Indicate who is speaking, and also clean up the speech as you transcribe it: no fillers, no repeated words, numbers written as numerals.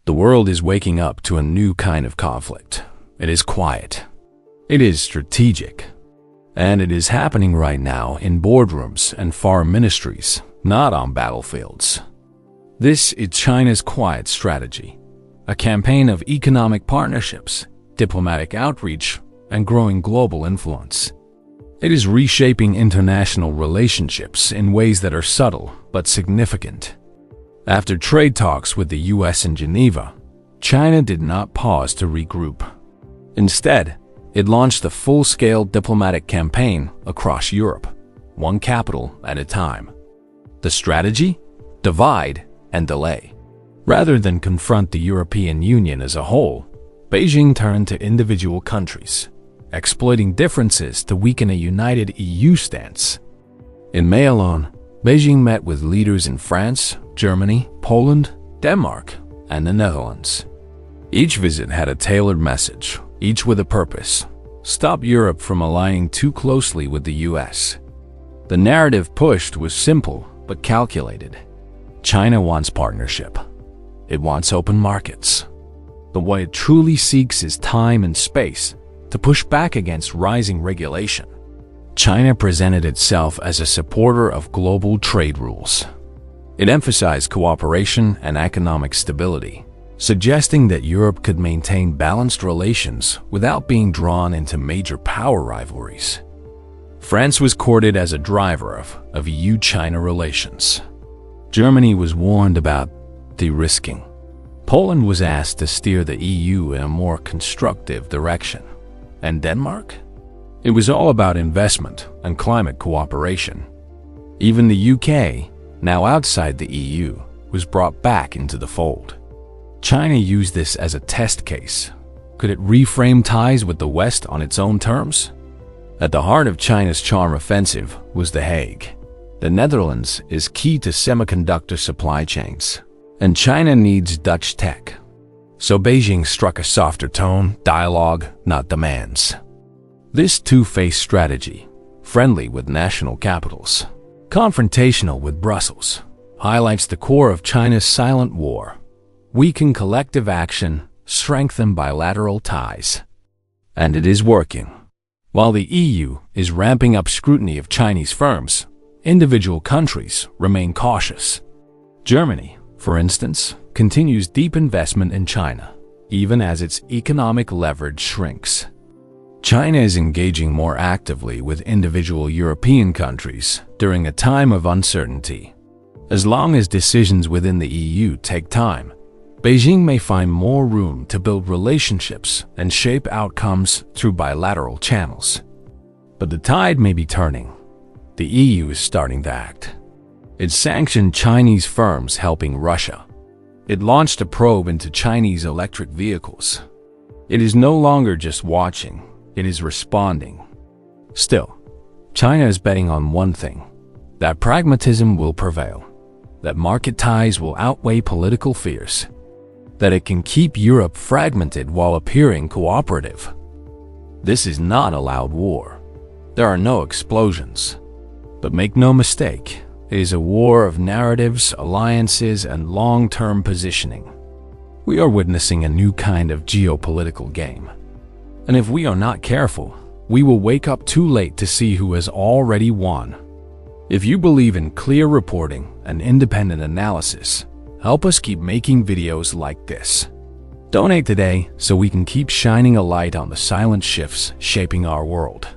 Speaker 1: The world is waking up to a new kind of conflict. It is quiet. It is strategic. And it is happening right now in boardrooms and foreign ministries, not on battlefields. This is China's quiet strategy, a campaign of economic partnerships, diplomatic outreach, and growing global influence. It is reshaping international relationships in ways that are subtle but significant. After trade talks with the US in Geneva, China did not pause to regroup. Instead, it launched a full-scale diplomatic campaign across Europe, one capital at a time. The strategy? Divide and delay. Rather than confront the European Union as a whole, Beijing turned to individual countries, exploiting differences to weaken a united EU stance. In May alone, Beijing met with leaders in France, Germany, Poland, Denmark, and the Netherlands. Each visit had a tailored message, each with a purpose: stop Europe from aligning too closely with the US. The narrative pushed was simple but calculated. China wants partnership. It wants open markets. But what it truly seeks is time and space to push back against rising regulation. China presented itself as a supporter of global trade rules. It emphasized cooperation and economic stability, suggesting that Europe could maintain balanced relations without being drawn into major power rivalries. France was courted as a driver of EU-China relations. Germany was warned about de-risking. Poland was asked to steer the EU in a more constructive direction. And Denmark? It was all about investment and climate cooperation. Even the UK, now outside the EU, was brought back into the fold. China used this as a test case. Could it reframe ties with the West on its own terms? At the heart of China's charm offensive was The Hague. The Netherlands is key to semiconductor supply chains, and China needs Dutch tech. So Beijing struck a softer tone, dialogue, not demands. This two-faced strategy, friendly with national capitals, confrontational with Brussels, highlights the core of China's silent war: weaken collective action, strengthen bilateral ties. And it is working. While the EU is ramping up scrutiny of Chinese firms, individual countries remain cautious. Germany, for instance, continues deep investment in China, even as its economic leverage shrinks. China is engaging more actively with individual European countries during a time of uncertainty. As long as decisions within the EU take time, Beijing may find more room to build relationships and shape outcomes through bilateral channels. But the tide may be turning. The EU is starting to act. It sanctioned Chinese firms helping Russia. It launched a probe into Chinese electric vehicles. It is no longer just watching, it is responding. Still, China is betting on one thing: that pragmatism will prevail, that market ties will outweigh political fears, that it can keep Europe fragmented while appearing cooperative. This is not a loud war. There are no explosions. But make no mistake, it is a war of narratives, alliances, and long-term positioning. We are witnessing a new kind of geopolitical game. And if we are not careful, we will wake up too late to see who has already won. If you believe in clear reporting and independent analysis, help us keep making videos like this. Donate today so we can keep shining a light on the silent shifts shaping our world.